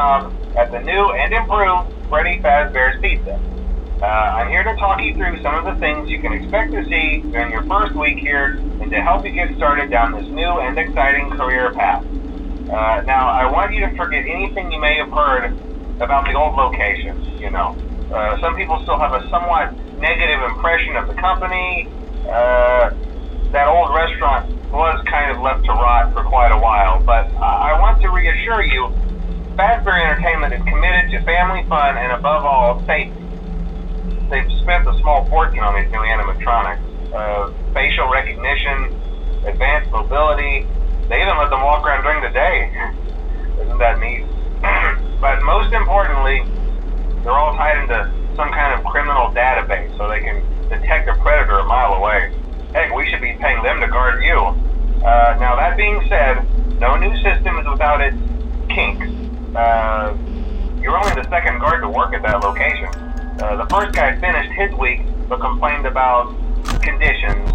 job at the new and improved Freddy Fazbear's Pizza. I'm here to talk you through some of the things you can expect to see during your first week here and to help you get started down this new and exciting career path. Now, I want you to forget anything you may have heard about the old location. Some people still have a somewhat negative impression of the company. That old restaurant was kind of left to rot for quite a while, but I want to reassure you, Fazbear Entertainment is committed to family fun and above all, safety. They've spent a small fortune on these new animatronics. Facial recognition, advanced mobility. They even let them walk around during the day. Isn't that neat? But most importantly, they're all tied into some kind of criminal database so they can detect a predator a mile away. Heck, we should be paying them to guard you. Now that being said, no new system is without its kinks. You're only the second guard to work at that location. The first guy finished his week but complained about conditions.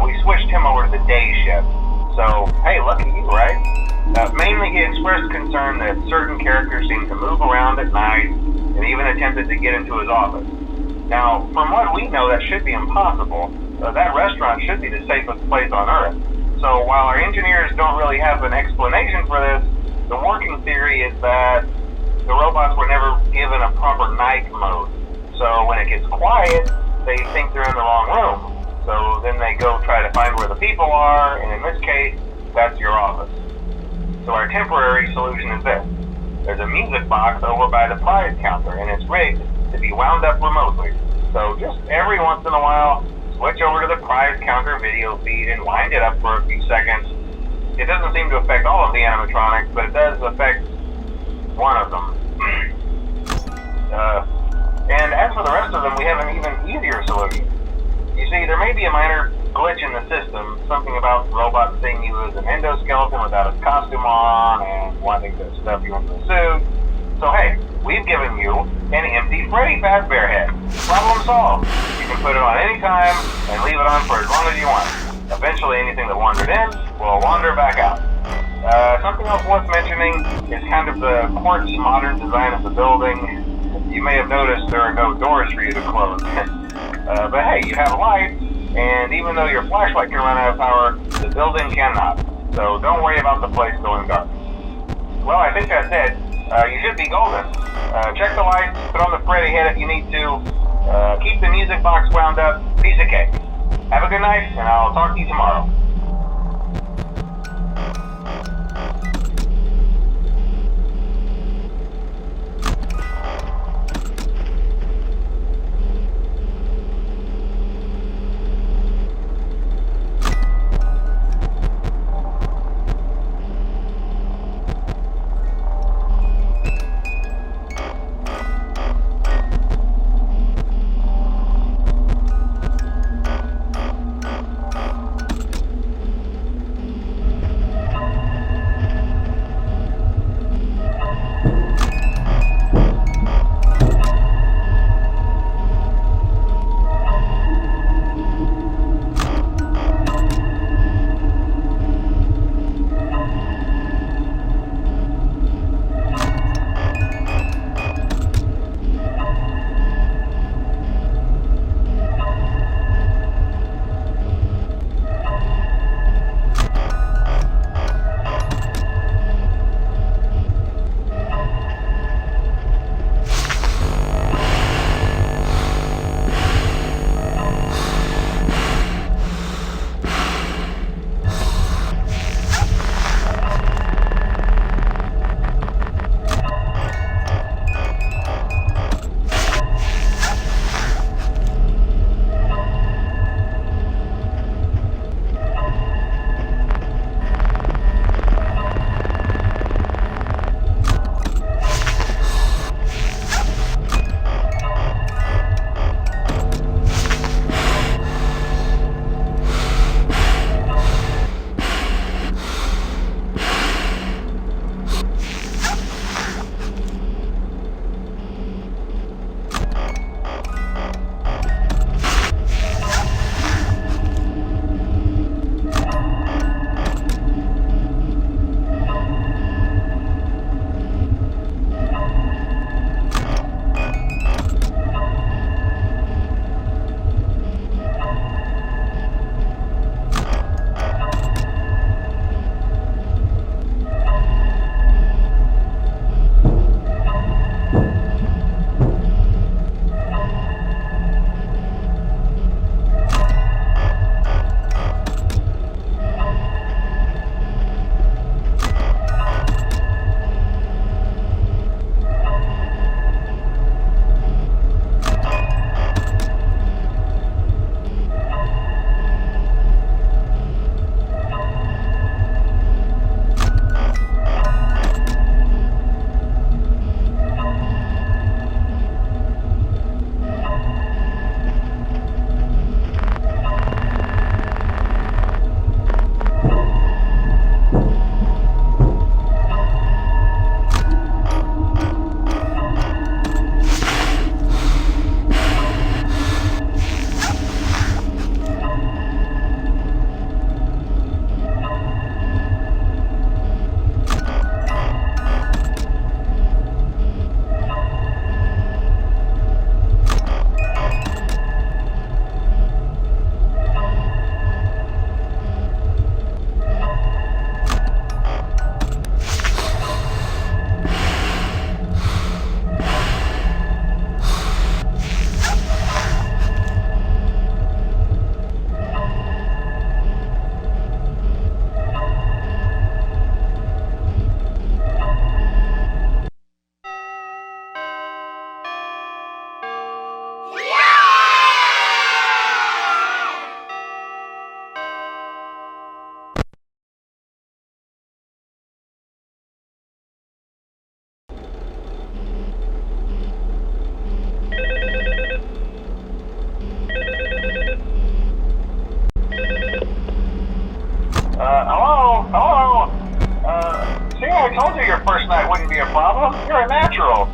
We switched him over to the day shift. So, hey, lucky you, right? Mainly he expressed concern that certain characters seemed to move around at night and even attempted to get into his office. Now, from what we know, that should be impossible. That restaurant should be the safest place on Earth. So while our engineers don't really have an explanation for this, the working theory is that the robots were never given a proper night mode. So when it gets quiet, they think they're in the wrong room. So then they go try to find where the people are, and in this case, that's your office. So our temporary solution is this. There's a music box over by the prize counter, and it's rigged to be wound up remotely. So just every once in a while, switch over to the prize counter video feed and wind it up for a few seconds. It doesn't seem to affect all of the animatronics, but it does affect one of them. And as for the rest of them, we have an even easier solution. You see, there may be a minor glitch in the system, something about robots seeing you as an endoskeleton without a costume on and wanting to stuff you into a suit. So hey, we've given you an empty Freddy Fazbear head. Problem solved. You can put it on any time and leave it on for as long as you want. Eventually anything that wandered in will wander back out. Something else worth mentioning is kind of the quartz modern design of the building. You may have noticed there are no doors for you to close. But hey, you have lights, and even though your flashlight can run out of power, the building cannot. So don't worry about the place going dark. Well, I think that's it. You should be golden. Check the lights, put on the Freddy head if you need to. Keep the music box wound up. Piece of cake. Have a good night, and I'll talk to you tomorrow. very natural.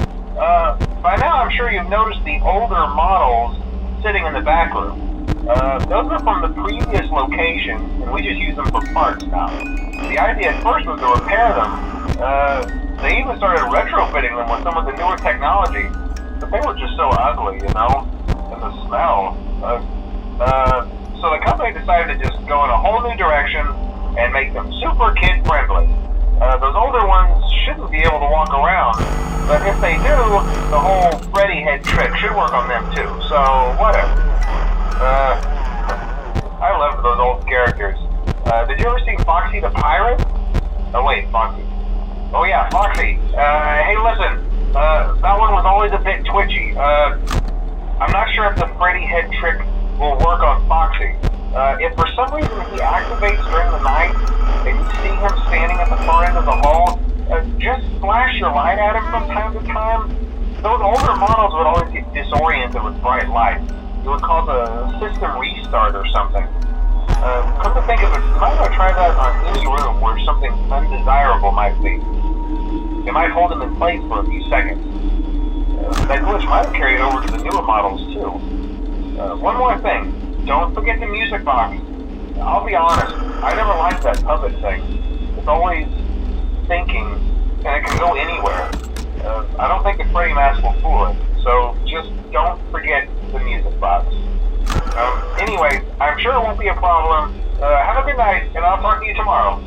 By now I'm sure you've noticed the older models sitting in the back room. Those are from the previous location, and we just use them for parts now. The idea at first was to repair them. They even started retrofitting them with some of the newer technology, but they were just so ugly, you know, and the smell. So the company decided to just go in a whole new direction and make them super kid-friendly. Those older ones shouldn't be able to walk around, but if they do, the whole Freddy head trick should work on them too, so whatever. I loved those old characters. Did you ever see Foxy the Pirate? Oh wait, Foxy. Oh yeah, Foxy. Hey listen, that one was always a bit twitchy. I'm not sure if the Freddy head trick will work on Foxy. If for some reason he activates during the night, and you see him standing at the far end of the hall, just flash your light at him from time to time. Those older models would always get disoriented with bright light. It would cause a system restart or something. Come to think of it, you might want to try that on any room where something undesirable might be. It might hold them in place for a few seconds. That glitch might have carried over to the newer models too. One more thing, don't forget the music box. I'll be honest, I never liked that puppet thing. It's always thinking, and it can go anywhere. I don't think the Freddy mask will fool it, so just don't forget the music box. Anyway, I'm sure it won't be a problem. Have a good night, and I'll talk to you tomorrow.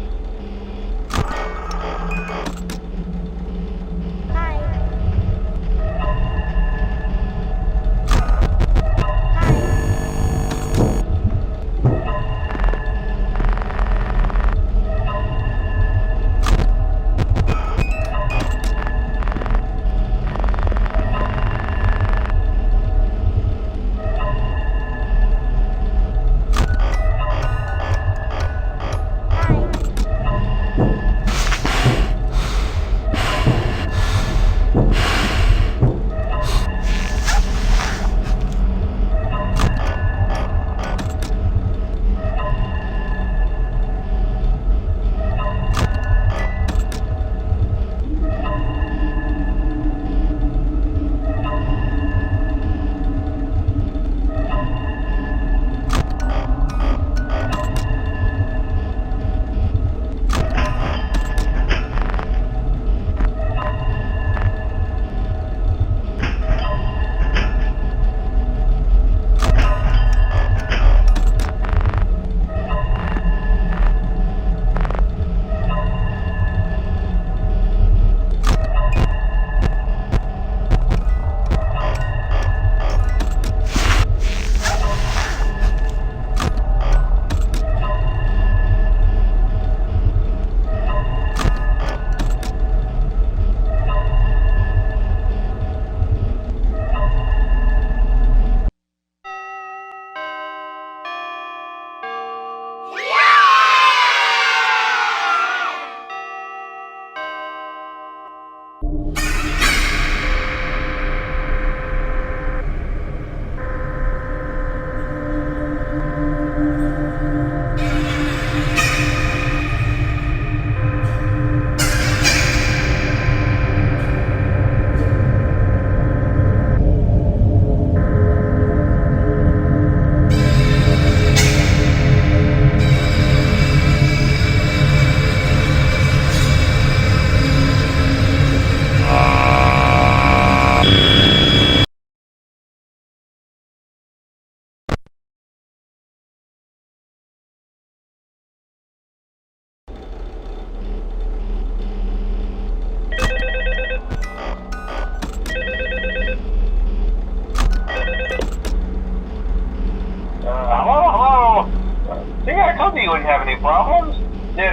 You wouldn't have any problems. Did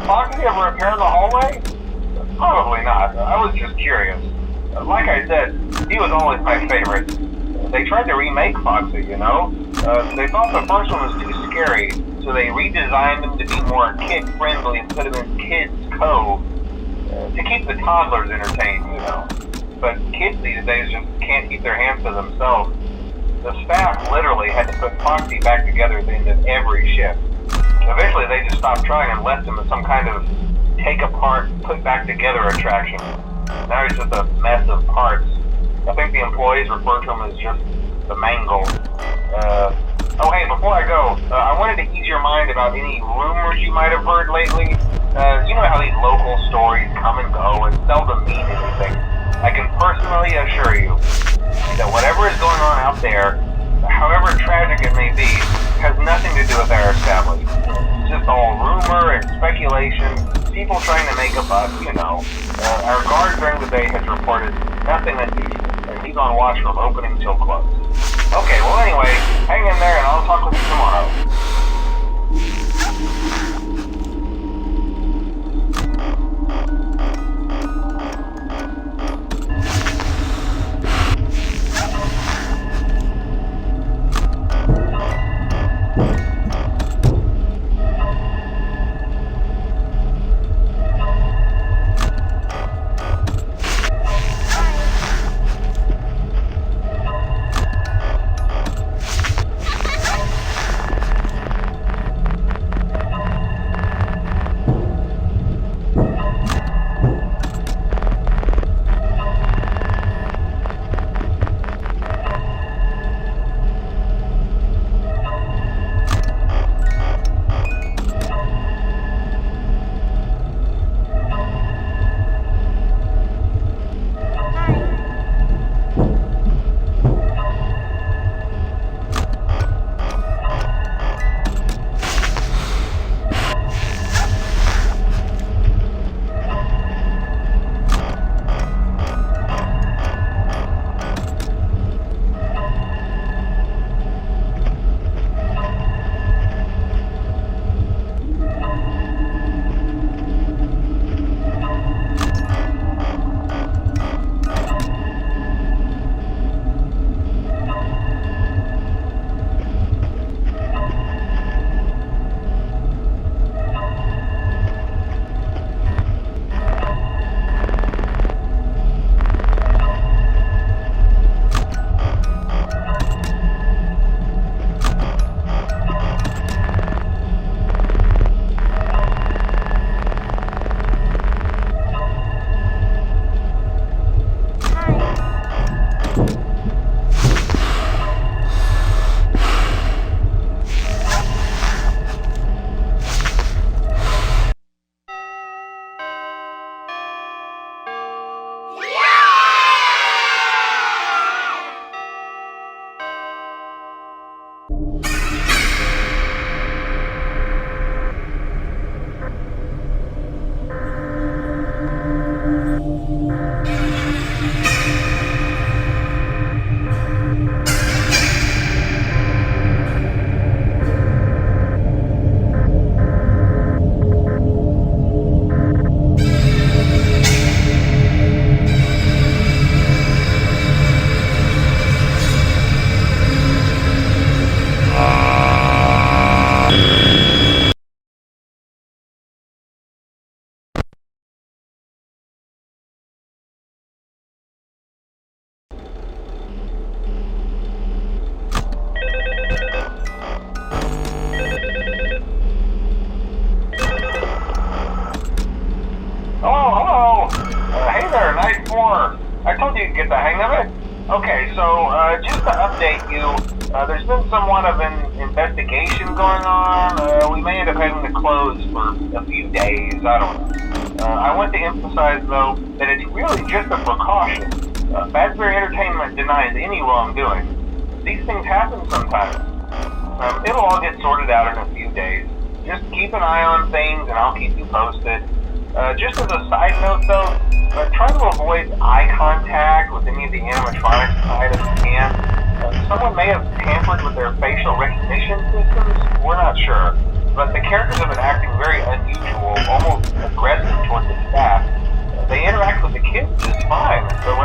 Foxy ever appear in the hallway? Probably not. I was just curious. Like I said, he was always my favorite. They tried to remake Foxy, you know? They thought the first one was too scary, so they redesigned him to be more kid-friendly and put him in Kids Cove to keep the toddlers entertained, you know? But kids these days just can't keep their hands to themselves. The staff literally had to put Foxy back together at the end of every shift. Eventually they just stopped trying and left him as some kind of take apart, put back together attraction. Now he's just a mess of parts. I think the employees refer to him as just the mangle. Oh hey, before I go, I wanted to ease your mind about any rumors you might have heard lately. You know how these local stories come and go and seldom mean anything. I can personally assure you that whatever is going on out there, however tragic it may be, has nothing to do with our establishment. It's just all rumor and speculation, people trying to make a buck, you know. Our guard during the day has reported nothing unusual, and he's on watch from opening till close. Okay, well anyway, hang in there and I'll talk with you tomorrow. I told you to get the hang of it. Okay, so just to update you, there's been somewhat of an investigation going on. We may end up having to close for a few days. I don't know. I want to emphasize, though, that it's really just a precaution. Fazbear Entertainment denies any wrongdoing. These things happen sometimes. It'll all get sorted out in a few days. Just keep an eye on things, and I'll keep you posted. Just as a side note, though, try to avoid eye contact with any of the animatronics items you can. Someone may have tampered with their facial recognition systems. We're not sure. But the characters have been acting very unusual, almost aggressive towards the staff. They interact with the kids just fine. So